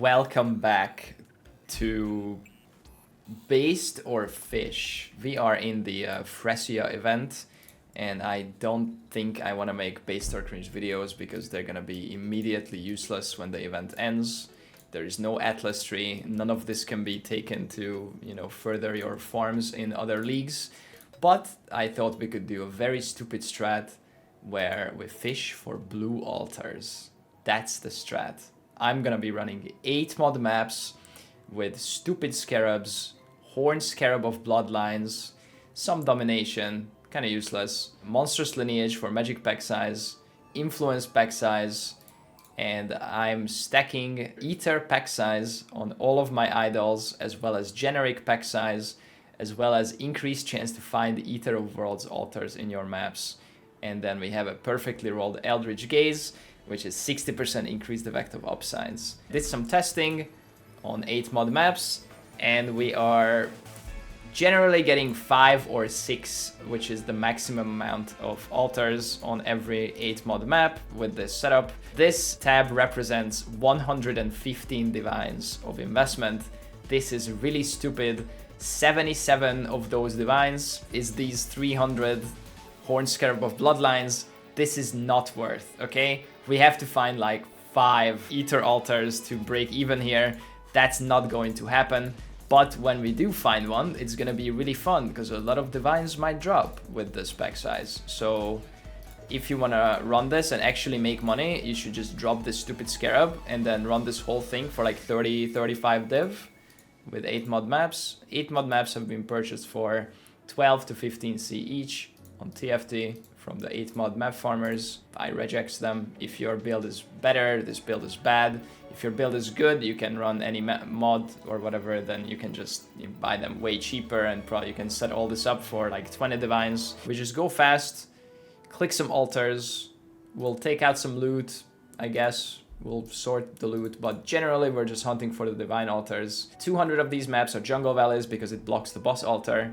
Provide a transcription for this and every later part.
Welcome back to Based or Fish. We are in the Fresia event, and I don't think I want to make Based or Cringe videos because they're gonna be immediately useless when the event ends. There is no Atlas tree, none of this can be taken to, further your farms in other leagues. But I thought we could do a very stupid strat where we fish for blue altars. That's the strat. I'm gonna be running 8 mod maps with stupid scarabs, horned scarab of bloodlines, some domination, kinda useless, monstrous lineage for magic pack size, influence pack size, and I'm stacking ether pack size on all of my idols, as well as generic pack size, as well as increased chance to find Ether of Worlds altars in your maps. And then we have a perfectly rolled Eldritch Gaze, which is 60% increased effect of upsides. Did some testing on 8 mod maps, and we are generally getting 5 or 6, which is the maximum amount of altars on every 8 mod map with this setup. This tab represents 115 divines of investment. This is really stupid. 77 of those divines is these 300 Horned Scarab of Bloodlines. This is not worth, okay? We have to find like 5 Ether altars to break even here. That's not going to happen. But when we do find one, it's gonna be really fun because a lot of divines might drop with this pack size. So if you wanna run this and actually make money, you should just drop this stupid scarab and then run this whole thing for like 30-35 div with 8 mod maps. 8 mod maps have been purchased for 12 to 15 C each on TFT from the 8 mod map farmers. I regex them. If your build is better, this build is bad. If your build is good, you can run any mod or whatever, then you can just buy them way cheaper, and probably you can set all this up for like 20 divines. We just go fast, click some altars, we'll take out some loot, I guess. We'll sort the loot, but generally we're just hunting for the divine altars. 200 of these maps are jungle valleys because it blocks the boss altar,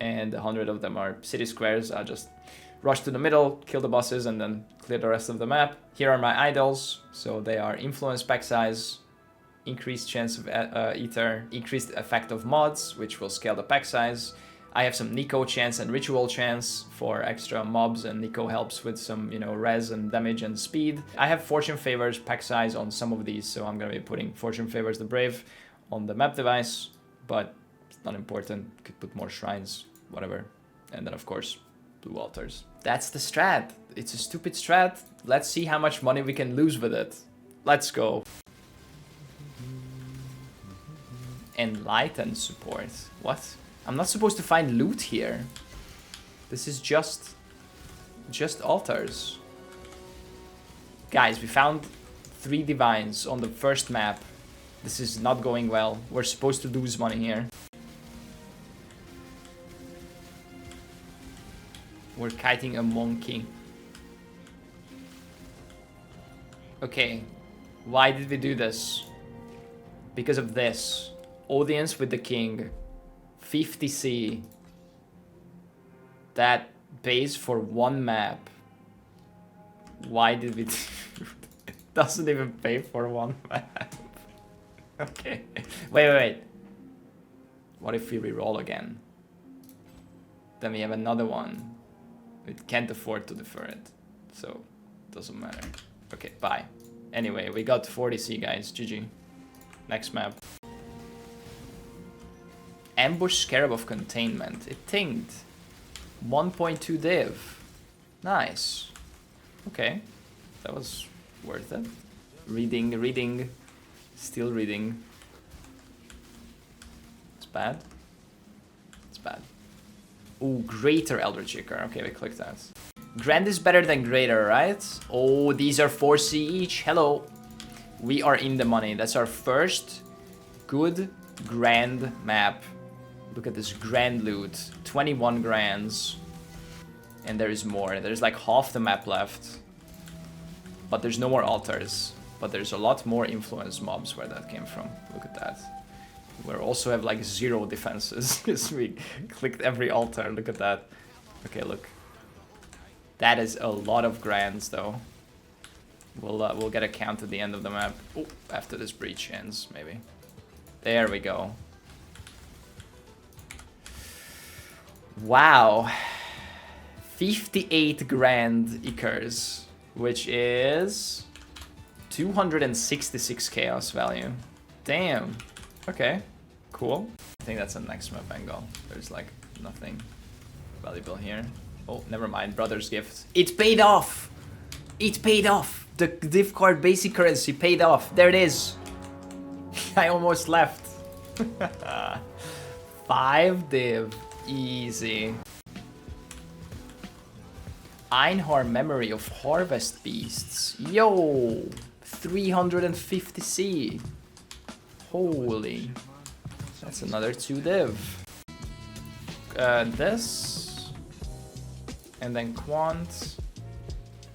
and 100 of them are city squares. I'll just rush to the middle, kill the bosses, and then clear the rest of the map. Here are my idols. So they are influence pack size, increased chance of ether, increased effect of mods, which will scale the pack size. I have some Nico chance and ritual chance for extra mobs, and Nico helps with some, res and damage and speed. I have fortune favors pack size on some of these, so I'm gonna be putting fortune favors the brave on the map device, but it's not important. Could put more shrines, whatever. And then of course, blue altars. That's the strat. It's a stupid strat. Let's see how much money we can lose with it. Let's go. Enlighten support. What? I'm not supposed to find loot here. This is just altars. Guys, we found 3 divines on the first map. This is not going well. We're supposed to lose money here. We're kiting a monkey. Okay, why did we do this? Because of this. Audience with the king. 50C. That pays for 1 map. Why did we do it? Doesn't even pay for 1 map. Okay. Wait. What if we reroll again? Then we have another one. We can't afford to defer it. So, doesn't matter. Okay, bye. Anyway, we got 40C, guys. GG. Next map. Ambush Scarab of Containment. It tinged. 1.2 div. Nice. Okay. That was worth it. Reading. Still reading. It's bad. It's bad. Ooh, Greater Eldritch Altar. Okay, we clicked that. Grand is better than Greater, right? Oh, these are 4C each. Hello. We are in the money. That's our first good grand map. Look at this grand loot. 21 grands. And there is more. There's like half the map left. But there's no more altars. But there's a lot more influence mobs where that came from. Look at that. We also have like 0 defenses because we clicked every altar. Look at that. Okay, look. That is a lot of grands though. We'll get a count at the end of the map. Oh, after this breach ends, maybe. There we go. Wow. 58 grand Killerz, which is 266 chaos value. Damn. Okay, cool. I think that's a next map angle. There's like nothing valuable here. Oh, never mind. Brother's gift. It paid off. It paid off. The div card basic currency paid off. There it is. I almost left. 5 div. Easy. Einhar Memory of Harvest Beasts. Yo! 350C. Holy. That's another 2 div. This. And then Quant.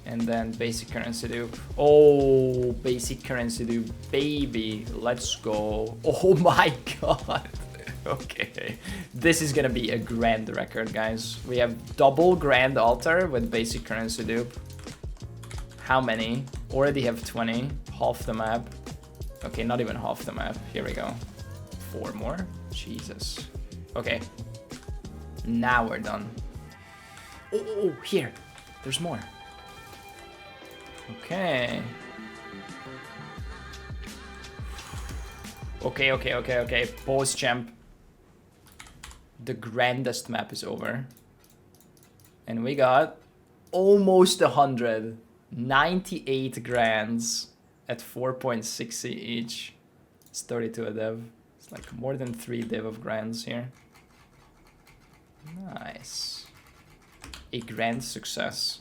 And then basic currency dupe. Oh, basic currency dupe, baby. Let's go. Oh my god. Okay. This is gonna be a grand record, guys. We have double grand altar with basic currency dupe. How many? Already have 20. Half the map. Okay, not even half the map. Here we go. 4 more. Jesus. Okay. Now we're done. Oh, here. There's more. Okay. Okay. Pause, champ. The grandest map is over. And we got almost 100. 98 grands at 4.60 each. It's 32 a div. It's like more than 3 div of grands here. Nice. A grand success.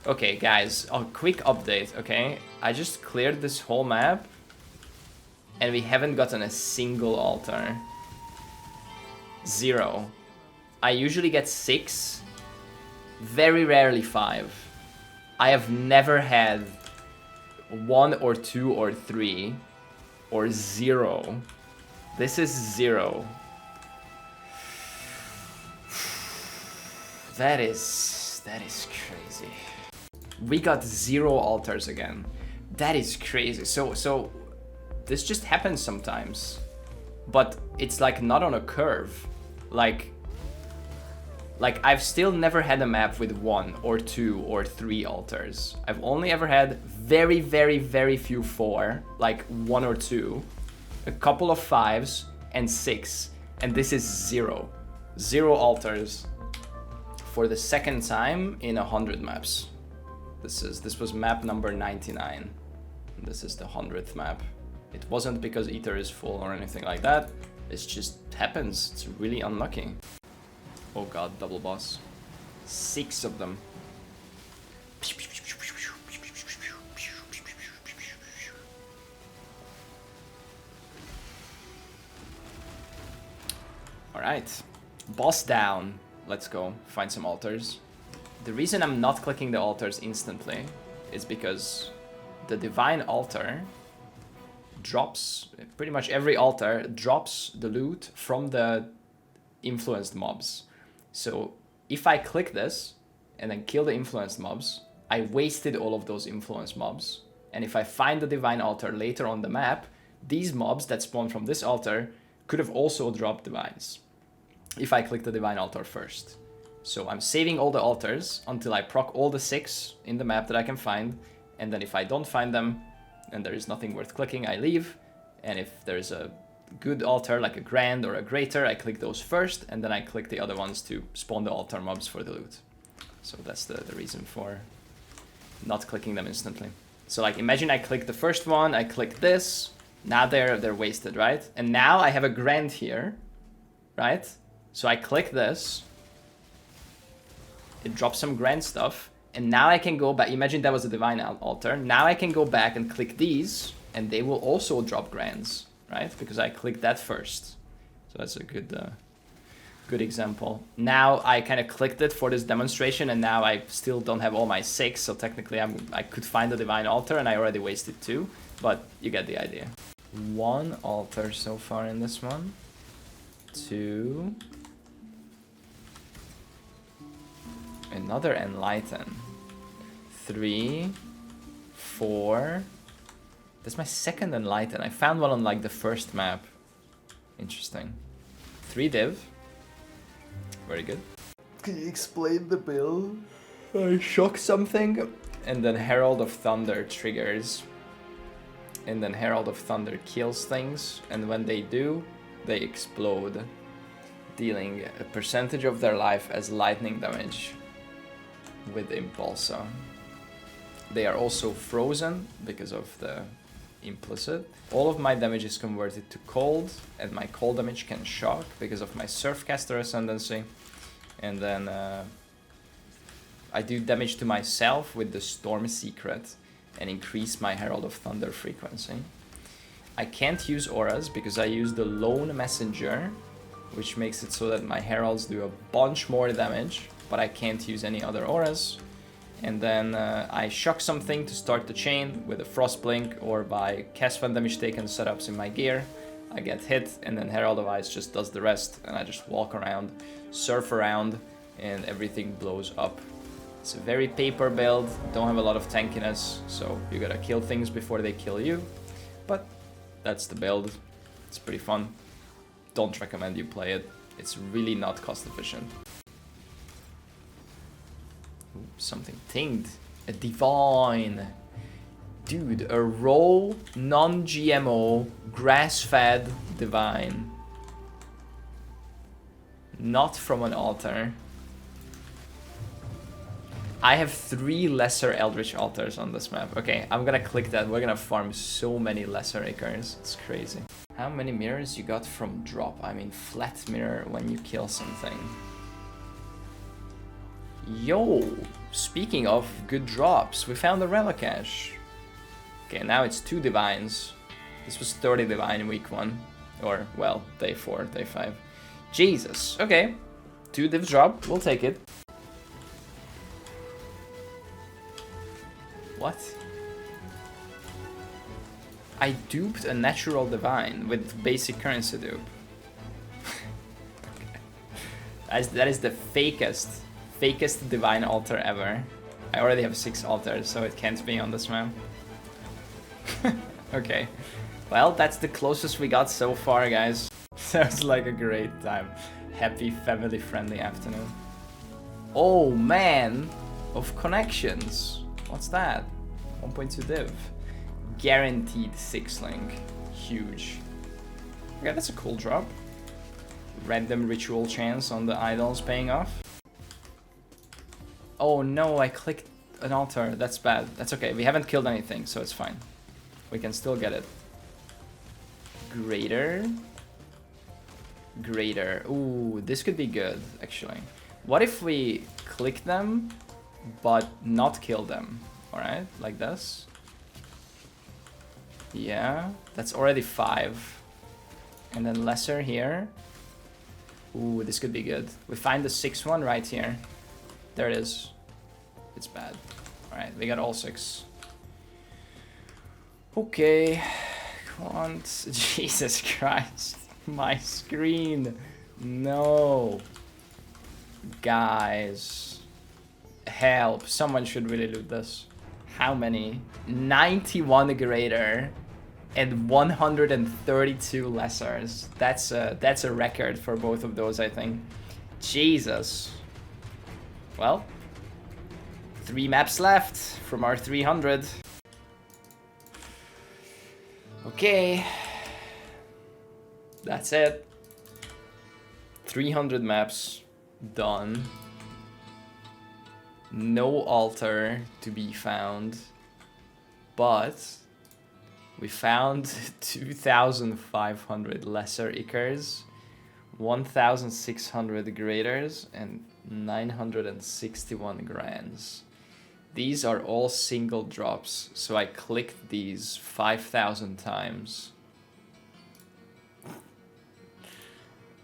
Okay, guys, a quick update, okay? I just cleared this whole map and we haven't gotten a single altar. 0. I usually get 6, very rarely 5. I have never had 1 or 2 or 3 or 0. This is 0. That is crazy. We got 0 altars again. That is crazy. So this just happens sometimes, but it's like not on a curve. Like I've still never had a map with 1 or 2 or 3 altars. I've only ever had very, very, very few 4, like 1 or 2, a couple of 5s and 6, and this is 0. 0 altars for the second time in 100 maps. This was map number 99. This is the 100th map. It wasn't because Ether is full or anything like that. It just happens. It's really unlucky. Oh god, double boss. 6 of them. Alright. Boss down. Let's go. Find some altars. The reason I'm not clicking the altars instantly is because the Divine Altar drops, pretty much every altar drops the loot from the influenced mobs. So if I click this and then kill the influenced mobs, I wasted all of those influenced mobs. And if I find the Divine Altar later on the map, these mobs that spawn from this altar could have also dropped divines if I click the Divine Altar first. So I'm saving all the altars until I proc all the 6 in the map that I can find, and then if I don't find them and there is nothing worth clicking, I leave. And if there's a good altar like a grand or a greater, I click those first, and then I click the other ones to spawn the altar mobs for the loot. So that's the reason for not clicking them instantly. So like imagine I click the first one, I click this, now they're wasted, right? And now I have a grand here, right? So I click this, it drops some grand stuff, and now I can go back. Imagine that was a Divine Altar. Now I can go back and click these, and they will also drop grands, right? Because I clicked that first. So that's a good example. Now I kind of clicked it for this demonstration, and now I still don't have all my 6, so technically I could find the Divine Altar, and I already wasted 2, but you get the idea. 1 altar so far in this one. 2. Another Enlighten. 3, 4. That's my second Enlighten. I found one on like the first map. Interesting. 3 div. Very good. Can you explain the build? I shock something, and then Herald of Thunder triggers. And then Herald of Thunder kills things, and when they do, they explode, dealing a percentage of their life as lightning damage with Impulsa. They are also frozen because of the implicit. All of my damage is converted to cold, and my cold damage can shock because of my Surfcaster Ascendancy. And then I do damage to myself with the Storm Secret and increase my Herald of Thunder frequency. I can't use auras because I use the Lone Messenger, which makes it so that my heralds do a bunch more damage, but I can't use any other auras. And then I shock something to start the chain with a Frost Blink, or by cast when damage taken setups in my gear. I get hit, and then Herald of Ice just does the rest, and I just walk around, surf around, and everything blows up. It's a very paper build, don't have a lot of tankiness, so you gotta kill things before they kill you. But that's the build. It's pretty fun. Don't recommend you play it. It's really not cost efficient. Ooh, something tinged. A Divine. Dude, a raw, non-GMO, grass-fed Divine. Not from an altar. I have 3 lesser Eldritch Altars on this map. Okay, I'm gonna click that. We're gonna farm so many lesser Acres. It's crazy. How many mirrors you got from drop? I mean, flat mirror when you kill something. Yo, speaking of good drops, we found a Relic Cache. Okay, now it's 2 Divines. This was 30 Divine in week 1. Or, well, day 4, day 5. Jesus, okay. 2 div drop, we'll take it. What? I duped a natural divine with basic currency dupe. That is the fakest divine altar ever. I already have 6 altars, so it can't be on this map. Okay. Well, that's the closest we got so far, guys. Sounds like a great time. Happy, family-friendly afternoon. Oh, man of connections. What's that? 1.2 div. Guaranteed 6 link. Huge. Okay, that's a cool drop. Random ritual chance on the idols paying off. Oh no, I clicked an altar. That's bad. That's okay. We haven't killed anything, so it's fine. We can still get it. Greater. Greater. Ooh, this could be good, actually. What if we click them, but not kill them? Alright, like this. Yeah, that's already 5. And then lesser here. Ooh, this could be good. We find the 6th one right here. There it is. It's bad. Alright, we got all 6. Okay. Come on. Jesus Christ. My screen. No. Guys. Help. Someone should really loot this. How many? 91 greater and 132 lessers. That's a record for both of those, I think. Jesus. Well, 3 maps left from our 300. Okay. That's it. 300 maps done. No altar to be found, but we found 2,500 lesser Icars, 1,600 graders, and 961 grands. These are all single drops, so I clicked these 5,000 times.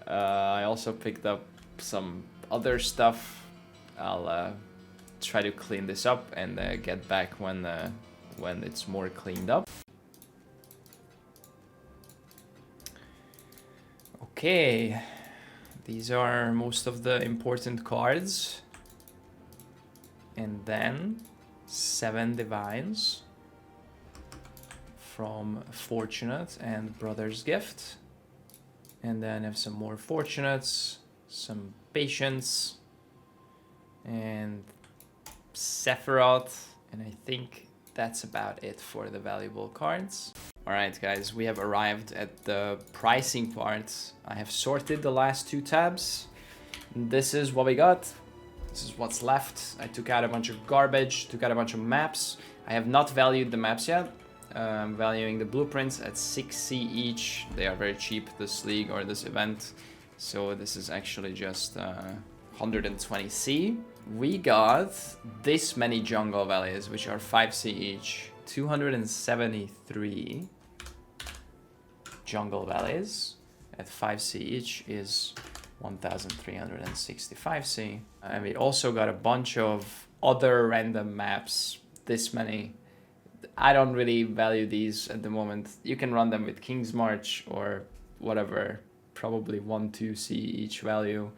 I also picked up some other stuff. I'll try to clean this up and get back when it's more cleaned up. Okay, these are most of the important cards. And then 7 divines. from Fortunate and Brother's Gift. And then have some more Fortunates, some Patience, and Sephiroth. And I think that's about it for the valuable cards. Alright guys, we have arrived at the pricing part. I have sorted the last 2 tabs. This is what we got. This is what's left. I took out a bunch of garbage, took out a bunch of maps. I have not valued the maps yet. I'm valuing the blueprints at 6C each. They are very cheap, this league or this event. So this is actually just 120C. We got this many jungle valleys, which are 5C each. 273 jungle valleys at 5C each is 1365C. And we also got a bunch of other random maps, this many. I don't really value these at the moment. You can run them with King's March or whatever, probably 1, 2C each value.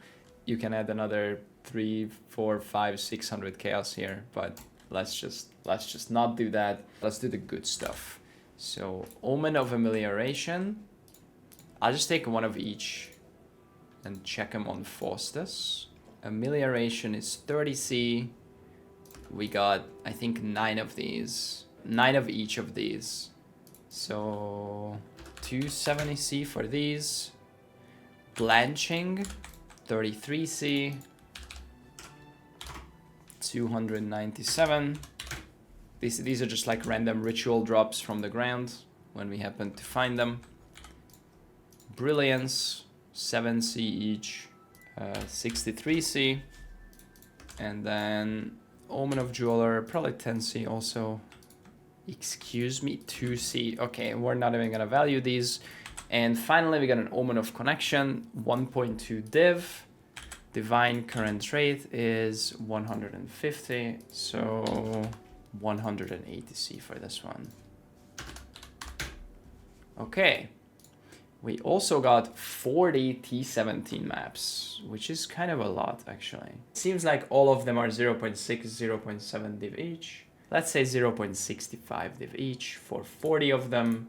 You can add another 3, 4, 5, 600 chaos here, but let's just not do that. Let's do the good stuff. So Omen of Amelioration. I'll just take one of each and check them on Faustus. Amelioration is 30C. We got, I think, 9 of these. 9 of each of these. So 270C for these. Blanching, 33C. 297. These are just like random ritual drops from the ground when we happen to find them. Brilliance, 7C each, 63C. And then Omen of Jeweler, probably 10C also. Excuse me, 2C. Okay, we're not even gonna value these. And finally, we got an Omen of Connection, 1.2 div. Divine current rate is 150, so 180C for this one. Okay, we also got 40 T17 maps, which is kind of a lot actually. Seems like all of them are 0.6, 0.7 div each. Let's say 0.65 div each for 40 of them.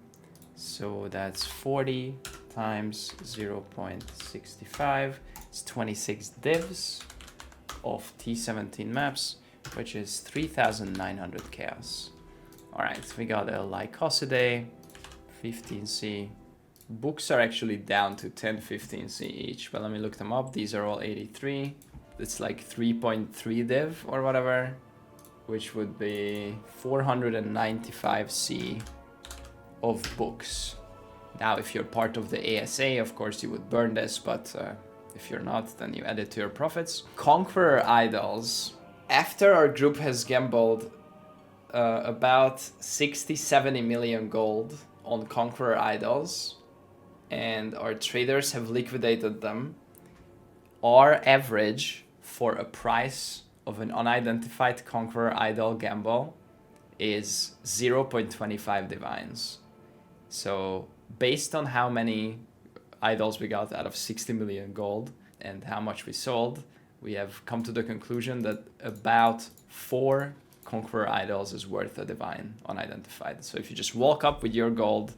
So that's 40 times 0.65. It's 26 divs of T17 maps, which is 3,900 chaos. All right, we got a Lycosidae, 15C. Books are actually down to 10, 15C each, but let me look them up. These are all 83. It's like 3.3 div or whatever, which would be 495C of books. Now, if you're part of the ASA, of course, you would burn this, but if you're not, then you add it to your profits. Conqueror Idols. After our group has gambled about 60, 70 million gold on Conqueror Idols, and our traders have liquidated them, our average for a price of an unidentified Conqueror Idol gamble is 0.25 divines. So based on how many idols we got out of 60 million gold and how much we sold, we have come to the conclusion that about 4 Conqueror Idols is worth a divine unidentified. So if you just walk up with your gold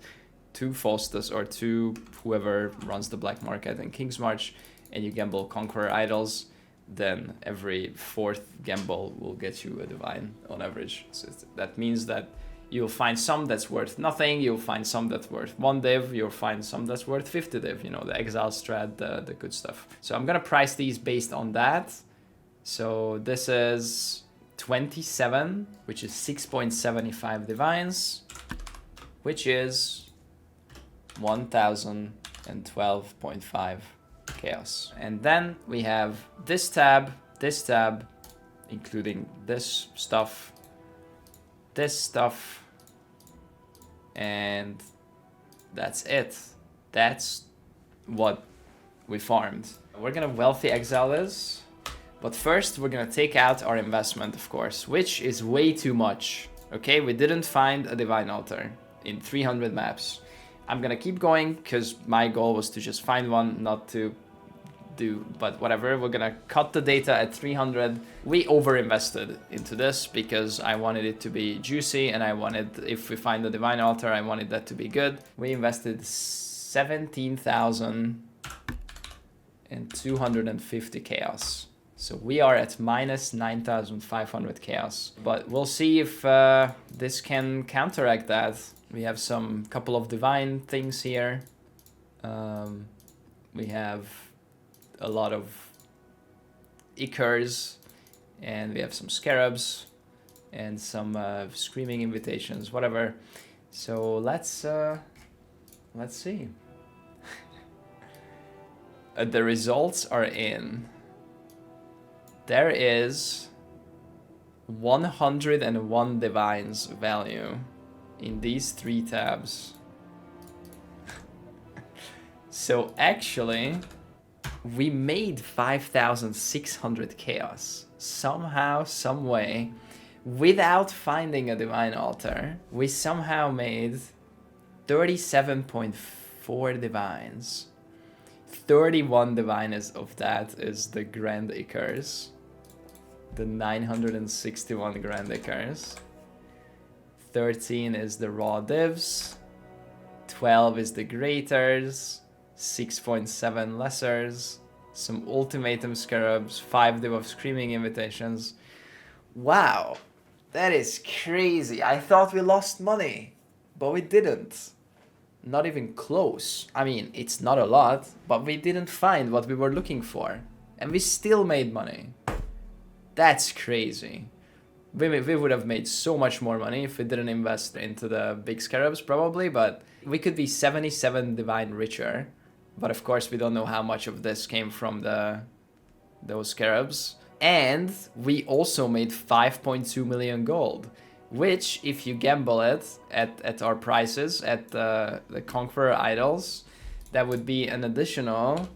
to Faustus or to whoever runs the black market in King's March and you gamble Conqueror Idols, then every 4th gamble will get you a divine on average. So that means that you'll find some that's worth nothing, you'll find some that's worth 1 div, you'll find some that's worth 50 div, you know, the exile strat, the good stuff. So I'm gonna price these based on that. So this is 27, which is 6.75 divines, which is 1012.5 chaos. And then we have this tab, including this stuff, and that's it. That's what we farmed. We're gonna wealthy exile this, but first we're gonna take out our investment, of course, which is way too much. Okay, we didn't find a Divine Altar in 300 maps. I'm gonna keep going because my goal was to just find one, not to do, but whatever. We're gonna cut the data at 300. We over-invested into this because I wanted it to be juicy, and I wanted, if we find the Divine Altar, I wanted that to be good. We invested 17,250 chaos. So we are at minus 9,500 chaos. But we'll see if this can counteract that. We have some couple of divine things here. We have a lot of Killerz, and we have some scarabs and some screaming invitations, whatever. So let's see. The results are in. There is 101 divines value in these 3 tabs. So actually, we made 5,600 chaos. Somehow, some way, without finding a Divine Altar, we somehow made 37.4 divines. 31 divines of that is the Grand Killerz. The 961 Grand Killerz. 13 is the Raw Divs. 12 is the Greaters. 6.7 Lessers, some Ultimatum Scarabs, 5 Div of Screaming Invitations. Wow, that is crazy. I thought we lost money, but we didn't. Not even close. I mean, it's not a lot, but we didn't find what we were looking for. And we still made money. That's crazy. We would have made so much more money if we didn't invest into the big scarabs, probably, but we could be 77 divine richer. But of course, we don't know how much of this came from those scarabs. And we also made 5.2 million gold, which, if you gamble it at our prices, at the Conqueror Idols, that would be an additional...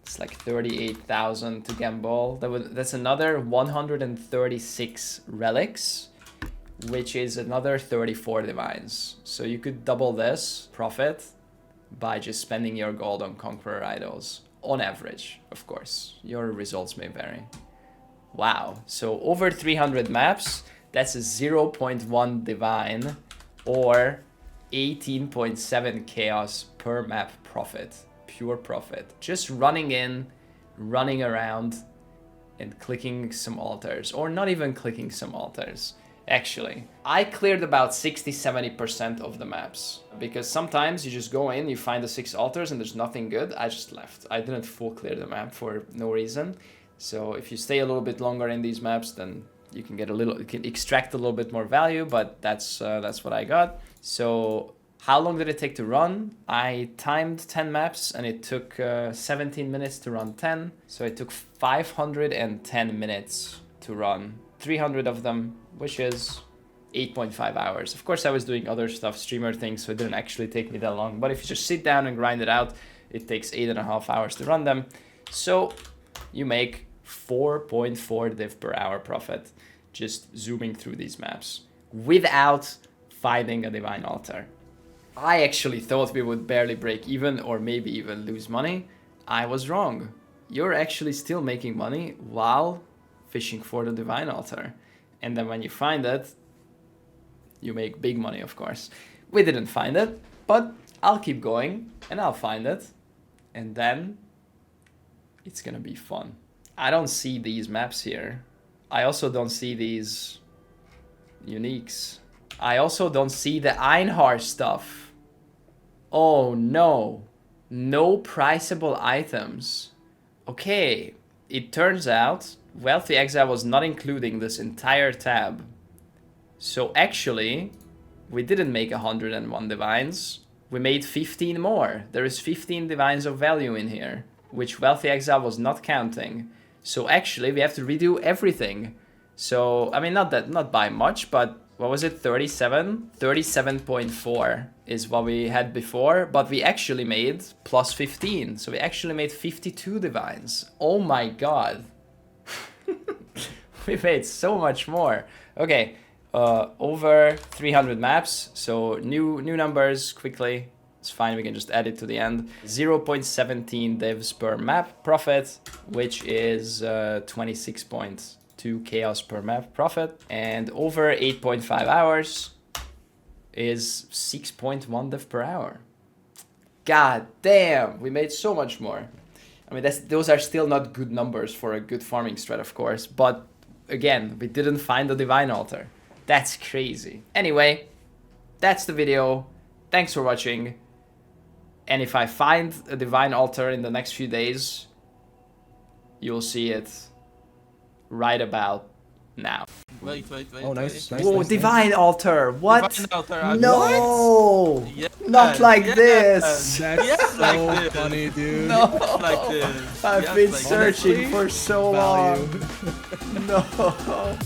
It's like 38,000 to gamble. That's another 136 relics, which is another 34 divines. So you could double this profit by just spending your gold on Conqueror Idols. On average, of course. Your results may vary. Wow. So over 300 maps, that's a 0.1 divine or 18.7 chaos per map profit. Pure profit. Just running in, running around, and clicking some altars. Or not even clicking some altars. Actually, I cleared about 60-70% of the maps, because sometimes you just go in, you find the 6 altars and there's nothing good. I just left. I didn't full clear the map for no reason. So if you stay a little bit longer in these maps, then you can get you can extract a little bit more value, but that's what I got. So how long did it take to run? I timed 10 maps and it took 17 minutes to run 10. So it took 510 minutes to run 300 of them, which is 8.5 hours. Of course, I was doing other stuff, streamer things, so it didn't actually take me that long. But if you just sit down and grind it out, it takes 8.5 hours to run them. So you make 4.4 div per hour profit just zooming through these maps without finding a Divine Altar. I actually thought we would barely break even or maybe even lose money. I was wrong. You're actually still making money while fishing for the Divine Altar. And then when you find it, you make big money, of course. We didn't find it, but I'll keep going and I'll find it. And then it's gonna be fun. I don't see these maps here. I also don't see these uniques. I also don't see the Einhar stuff. Oh no. No priceable items. Okay, it turns out Wealthy Exile was not including this entire tab. So actually, we didn't make 101 divines. We made 15 more. There is 15 divines of value in here, which Wealthy Exile was not counting. So actually, we have to redo everything. So, I mean, not by much, but what was it, 37? 37.4 is what we had before, but we actually made plus 15. So we actually made 52 divines. Oh my god. We made so much more. Okay, over 300 maps. So new numbers quickly. It's fine, we can just add it to the end. 0.17 divs per map profit, which is 26.2 chaos per map profit. And over 8.5 hours is 6.1 div per hour. God damn, we made so much more. I mean, those are still not good numbers for a good farming strat, of course, but again, we didn't find the Divine Altar. That's crazy. Anyway, that's the video. Thanks for watching. And if I find a Divine Altar in the next few days, you'll see it right about now. Wait. Oh, nice. Whoa, Divine Altar! What? Divine Altar, No! what? Yeah, Not like yeah. this! That's Yeah, so like this. funny, dude. No! Like this. I've Yeah, been like searching Honestly, for so value. long. No!